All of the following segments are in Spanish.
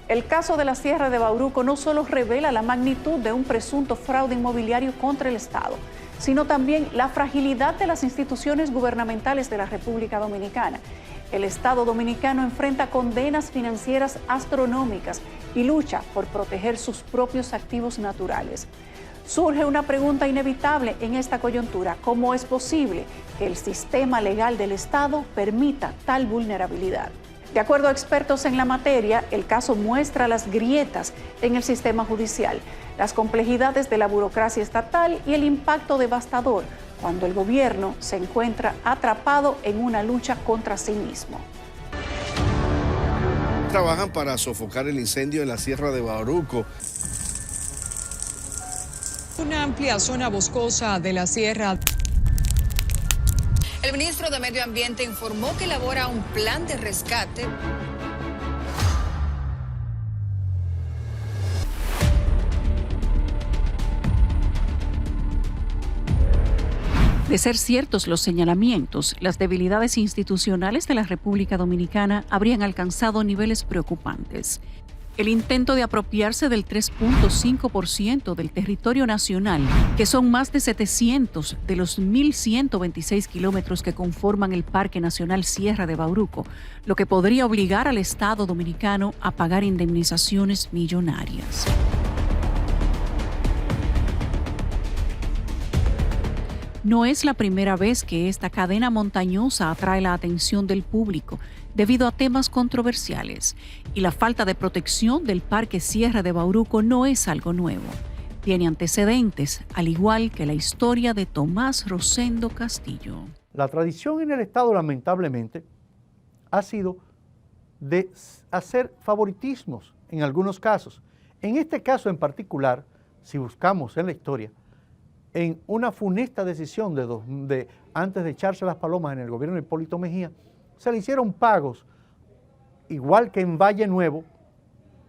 El caso de la Sierra de Bauruco no solo revela la magnitud de un presunto fraude inmobiliario contra el Estado, sino también la fragilidad de las instituciones gubernamentales de la República Dominicana. El Estado dominicano enfrenta condenas financieras astronómicas y lucha por proteger sus propios activos naturales. Surge una pregunta inevitable en esta coyuntura: ¿cómo es posible que el sistema legal del Estado permita tal vulnerabilidad? De acuerdo a expertos en la materia, el caso muestra las grietas en el sistema judicial, las complejidades de la burocracia estatal y el impacto devastador cuando el gobierno se encuentra atrapado en una lucha contra sí mismo. Trabajan para sofocar el incendio en la Sierra de Bauruco. Una amplia zona boscosa de la sierra. El ministro de Medio Ambiente informó que elabora un plan de rescate. De ser ciertos los señalamientos, las debilidades institucionales de la República Dominicana habrían alcanzado niveles preocupantes. El intento de apropiarse del 3.5% del territorio nacional, que son más de 700 de los 1.126 kilómetros que conforman el Parque Nacional Sierra de Bauruco, lo que podría obligar al Estado dominicano a pagar indemnizaciones millonarias. No es la primera vez que esta cadena montañosa atrae la atención del público debido a temas controversiales, y la falta de protección del Parque Sierra de Bauruco no es algo nuevo. Tiene antecedentes, al igual que la historia de Tomás Rosendo Castillo. La tradición en el Estado, lamentablemente, ha sido de hacer favoritismos en algunos casos. En este caso en particular, si buscamos en la historia, en una funesta decisión antes de echarse las palomas en el gobierno de Hipólito Mejía, se le hicieron pagos, igual que en Valle Nuevo,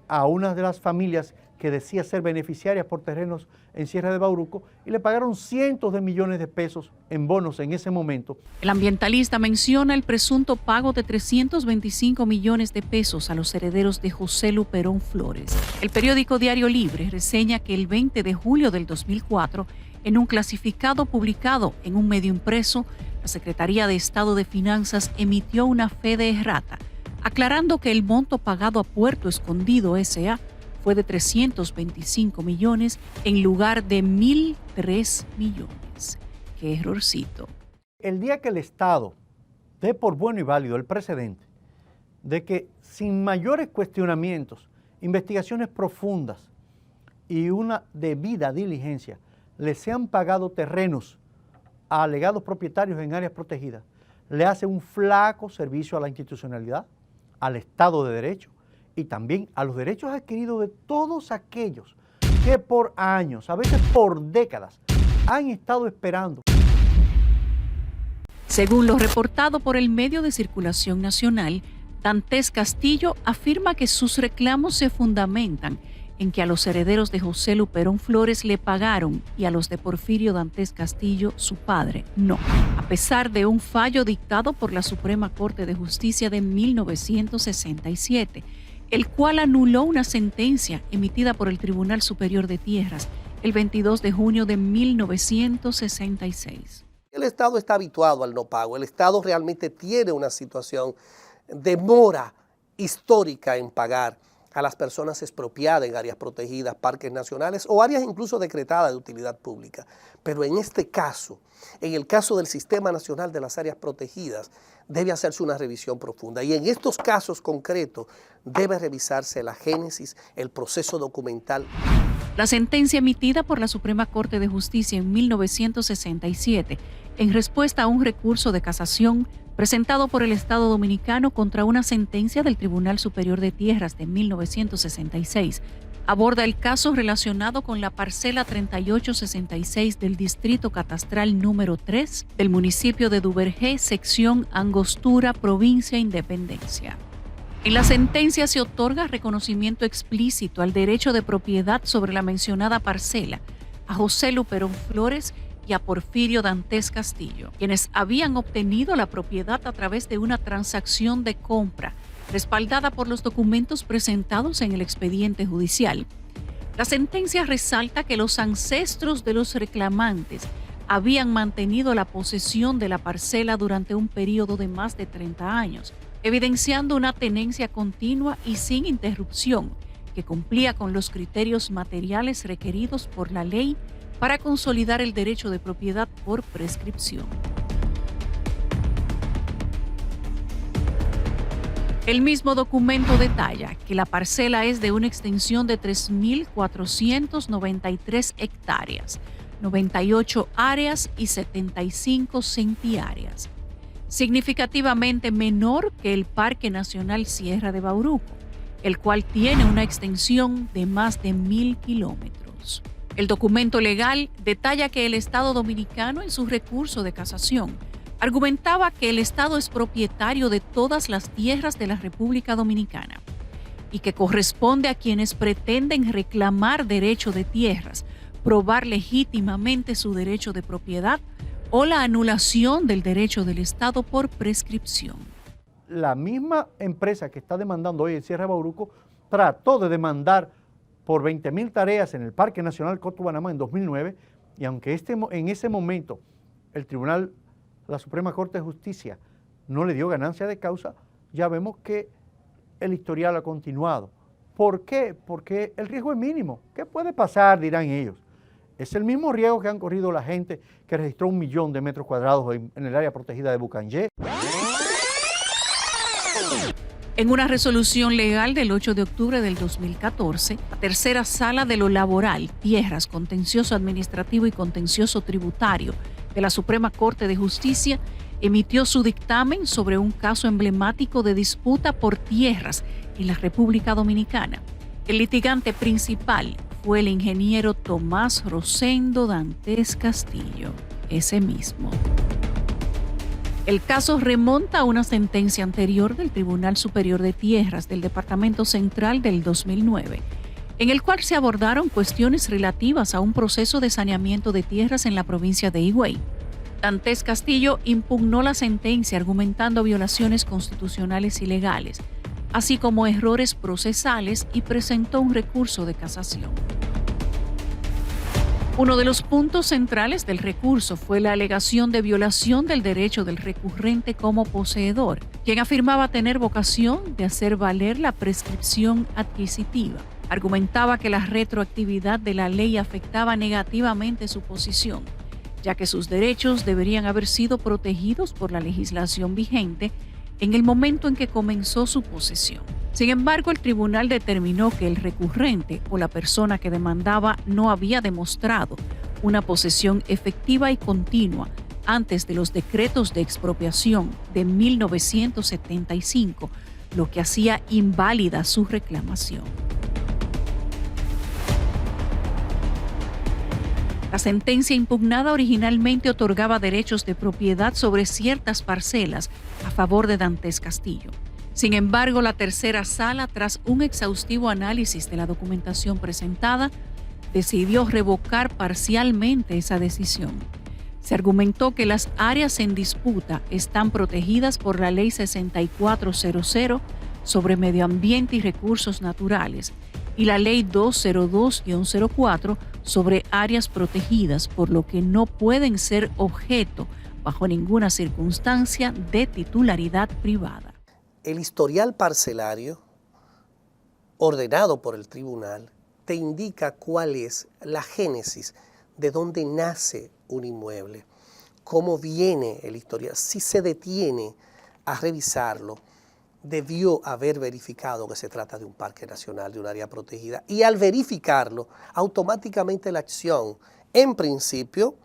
a una de las familias que decía ser beneficiarias por terrenos en Sierra de Bauruco, y le pagaron cientos de millones de pesos en bonos en ese momento. El ambientalista menciona el presunto pago de 325 millones de pesos a los herederos de José Luperón Flores. El periódico Diario Libre reseña que el 20 de julio del 2004, en un clasificado publicado en un medio impreso, la Secretaría de Estado de Finanzas emitió una fe de errata, aclarando que el monto pagado a Puerto Escondido S.A. fue de 325 millones en lugar de 1.003 millones. ¡Qué errorcito! El día que el Estado dé por bueno y válido el precedente de que sin mayores cuestionamientos, investigaciones profundas y una debida diligencia le sean pagado terrenos a alegados propietarios en áreas protegidas, le hace un flaco servicio a la institucionalidad, al Estado de Derecho y también a los derechos adquiridos de todos aquellos que por años, a veces por décadas, han estado esperando. Según lo reportado por el medio de circulación nacional, Dantes Castillo afirma que sus reclamos se fundamentan en que a los herederos de José Luperón Flores le pagaron y a los de Porfirio Dantes Castillo, su padre, no, a pesar de un fallo dictado por la Suprema Corte de Justicia de 1967, el cual anuló una sentencia emitida por el Tribunal Superior de Tierras el 22 de junio de 1966. El Estado está habituado al no pago. El Estado realmente tiene una situación de mora histórica en pagar a las personas expropiadas en áreas protegidas, parques nacionales o áreas incluso decretadas de utilidad pública. Pero en este caso, en el caso del Sistema Nacional de las Áreas Protegidas, debe hacerse una revisión profunda. Y en estos casos concretos debe revisarse la génesis, el proceso documental. La sentencia emitida por la Suprema Corte de Justicia en 1967, en respuesta a un recurso de casación presentado por el Estado Dominicano contra una sentencia del Tribunal Superior de Tierras de 1966, aborda el caso relacionado con la parcela 3866 del Distrito Catastral número 3 del municipio de Duvergé, sección Angostura, provincia Independencia. En la sentencia se otorga reconocimiento explícito al derecho de propiedad sobre la mencionada parcela a José Luperón Flores y a Porfirio Dantes Castillo, quienes habían obtenido la propiedad a través de una transacción de compra respaldada por los documentos presentados en el expediente judicial. La sentencia resalta que los ancestros de los reclamantes habían mantenido la posesión de la parcela durante un periodo de más de 30 años, evidenciando una tenencia continua y sin interrupción que cumplía con los criterios materiales requeridos por la ley para consolidar el derecho de propiedad por prescripción. El mismo documento detalla que la parcela es de una extensión de 3.493 hectáreas, 98 áreas y 75 centiáreas, significativamente menor que el Parque Nacional Sierra de Bauruco, el cual tiene una extensión de más de 1.000 kilómetros. El documento legal detalla que el Estado dominicano, en su recurso de casación, argumentaba que el Estado es propietario de todas las tierras de la República Dominicana y que corresponde a quienes pretenden reclamar derecho de tierras, probar legítimamente su derecho de propiedad o la anulación del derecho del Estado por prescripción. La misma empresa que está demandando hoy en Sierra de Bauruco trató de demandar por 20.000 tareas en el Parque Nacional Cotubanamá en 2009 y aunque en ese momento el Tribunal, la Suprema Corte de Justicia no le dio ganancia de causa, ya vemos que el historial ha continuado. ¿Por qué? Porque el riesgo es mínimo. ¿Qué puede pasar? Dirán ellos. Es el mismo riesgo que han corrido la gente que registró 1 millón de metros cuadrados en el área protegida de Bucangé. En una resolución legal del 8 de octubre del 2014, la tercera sala de lo laboral, tierras, contencioso administrativo y contencioso tributario de la Suprema Corte de Justicia emitió su dictamen sobre un caso emblemático de disputa por tierras en la República Dominicana. El litigante principal fue el ingeniero Tomás Rosendo Dantes Castillo, ese mismo. El caso remonta a una sentencia anterior del Tribunal Superior de Tierras del Departamento Central del 2009, en el cual se abordaron cuestiones relativas a un proceso de saneamiento de tierras en la provincia de Higüey. Dantes Castillo impugnó la sentencia argumentando violaciones constitucionales y legales, así como errores procesales, y presentó un recurso de casación. Uno de los puntos centrales del recurso fue la alegación de violación del derecho del recurrente como poseedor, quien afirmaba tener vocación de hacer valer la prescripción adquisitiva. Argumentaba que la retroactividad de la ley afectaba negativamente su posición, ya que sus derechos deberían haber sido protegidos por la legislación vigente en el momento en que comenzó su posesión. Sin embargo, el tribunal determinó que el recurrente o la persona que demandaba no había demostrado una posesión efectiva y continua antes de los decretos de expropiación de 1975, lo que hacía inválida su reclamación. La sentencia impugnada originalmente otorgaba derechos de propiedad sobre ciertas parcelas a favor de Dantes Castillo. Sin embargo, la tercera sala, tras un exhaustivo análisis de la documentación presentada, decidió revocar parcialmente esa decisión. Se argumentó que las áreas en disputa están protegidas por la Ley 6400 sobre Medio Ambiente y Recursos Naturales y la Ley 202-04 sobre áreas protegidas, por lo que no pueden ser objeto, bajo ninguna circunstancia, de titularidad privada. El historial parcelario ordenado por el tribunal te indica cuál es la génesis de dónde nace un inmueble, cómo viene el historial. Si se detiene a revisarlo, debió haber verificado que se trata de un parque nacional, de un área protegida, y al verificarlo, automáticamente la acción, en principio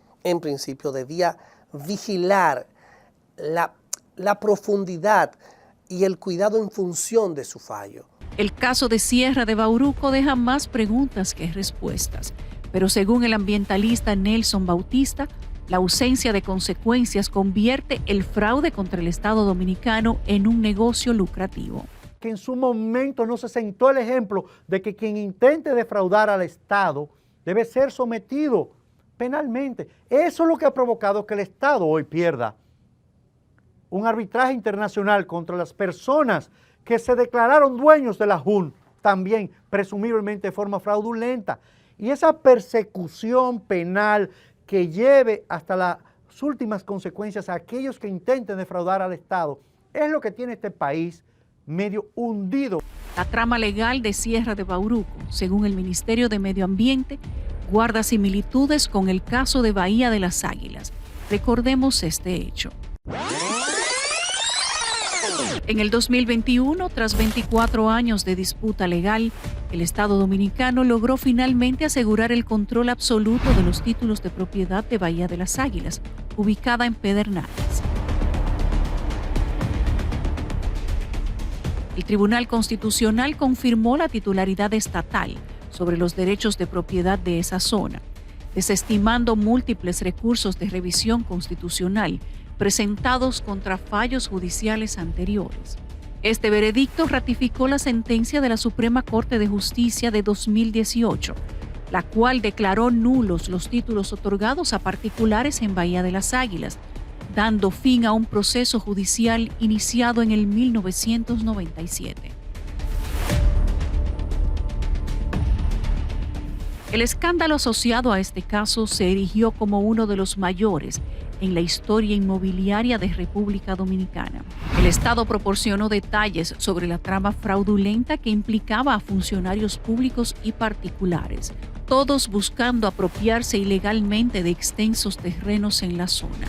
debía vigilar la profundidad y el cuidado en función de su fallo. El caso de Sierra de Bauruco deja más preguntas que respuestas, pero según el ambientalista Nelson Bautista, la ausencia de consecuencias convierte el fraude contra el Estado dominicano en un negocio lucrativo. Que en su momento no se sentó el ejemplo de que quien intente defraudar al Estado debe ser sometido penalmente. Eso es lo que ha provocado que el Estado hoy pierda un arbitraje internacional contra las personas que se declararon dueños de la JUN, también presumiblemente de forma fraudulenta. Y esa persecución penal que lleve hasta las últimas consecuencias a aquellos que intenten defraudar al Estado es lo que tiene este país medio hundido. La trama legal de Sierra de Bauruco, según el Ministerio de Medio Ambiente, guarda similitudes con el caso de Bahía de las Águilas. Recordemos este hecho. En el 2021, tras 24 años de disputa legal, el Estado dominicano logró finalmente asegurar el control absoluto de los títulos de propiedad de Bahía de las Águilas, ubicada en Pedernales. El Tribunal Constitucional confirmó la titularidad estatal sobre los derechos de propiedad de esa zona, desestimando múltiples recursos de revisión constitucional presentados contra fallos judiciales anteriores. Este veredicto ratificó la sentencia de la Suprema Corte de Justicia de 2018, la cual declaró nulos los títulos otorgados a particulares en Bahía de las Águilas, dando fin a un proceso judicial iniciado en el 1997. El escándalo asociado a este caso se erigió como uno de los mayores en la historia inmobiliaria de República Dominicana. El Estado proporcionó detalles sobre la trama fraudulenta que implicaba a funcionarios públicos y particulares, todos buscando apropiarse ilegalmente de extensos terrenos en la zona.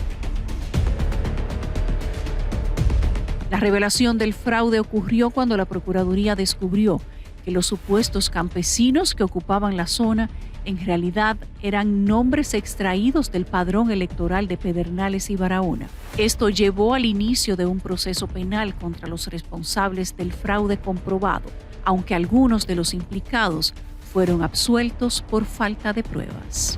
La revelación del fraude ocurrió cuando la Procuraduría descubrió que los supuestos campesinos que ocupaban la zona en realidad eran nombres extraídos del padrón electoral de Pedernales y Barahona. Esto llevó al inicio de un proceso penal contra los responsables del fraude comprobado, aunque algunos de los implicados fueron absueltos por falta de pruebas.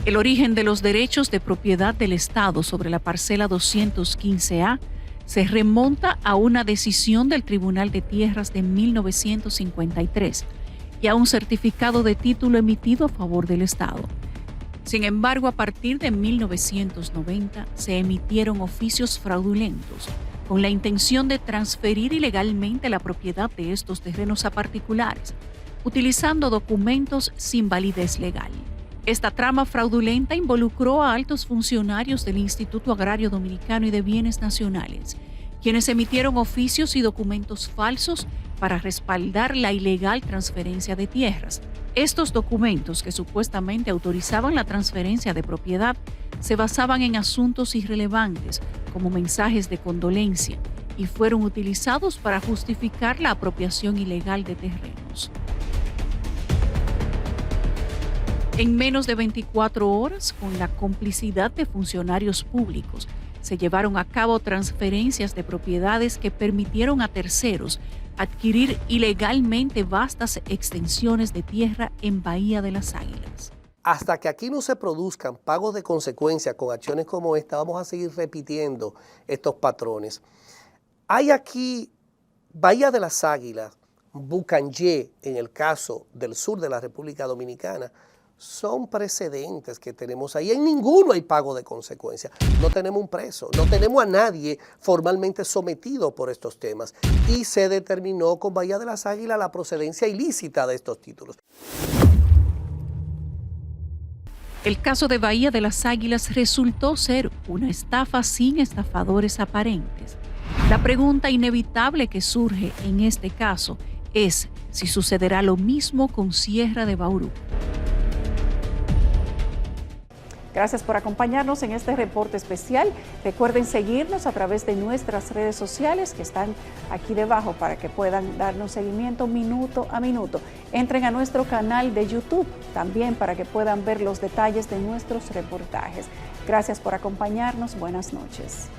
El origen de los derechos de propiedad del Estado sobre la parcela 215A se remonta a una decisión del Tribunal de Tierras de 1953 y a un certificado de título emitido a favor del Estado. Sin embargo, a partir de 1990 se emitieron oficios fraudulentos con la intención de transferir ilegalmente la propiedad de estos terrenos a particulares, utilizando documentos sin validez legal. Esta trama fraudulenta involucró a altos funcionarios del Instituto Agrario Dominicano y de Bienes Nacionales, quienes emitieron oficios y documentos falsos para respaldar la ilegal transferencia de tierras. Estos documentos, que supuestamente autorizaban la transferencia de propiedad, se basaban en asuntos irrelevantes, como mensajes de condolencia, y fueron utilizados para justificar la apropiación ilegal de terrenos. En menos de 24 horas, con la complicidad de funcionarios públicos, se llevaron a cabo transferencias de propiedades que permitieron a terceros adquirir ilegalmente vastas extensiones de tierra en Bahía de las Águilas. Hasta que aquí no se produzcan pagos de consecuencia con acciones como esta, vamos a seguir repitiendo estos patrones. Hay aquí Bahía de las Águilas, Bucanyé, en el caso del sur de la República Dominicana, son precedentes que tenemos ahí. En ninguno hay pago de consecuencia. No tenemos un preso, no tenemos a nadie formalmente sometido por estos temas. Y se determinó con Bahía de las Águilas la procedencia ilícita de estos títulos. El caso de Bahía de las Águilas resultó ser una estafa sin estafadores aparentes. La pregunta inevitable que surge en este caso es si sucederá lo mismo con Sierra de Bauruco. Gracias por acompañarnos en este reporte especial. Recuerden seguirnos a través de nuestras redes sociales que están aquí debajo para que puedan darnos seguimiento minuto a minuto. Entren a nuestro canal de YouTube también para que puedan ver los detalles de nuestros reportajes. Gracias por acompañarnos. Buenas noches.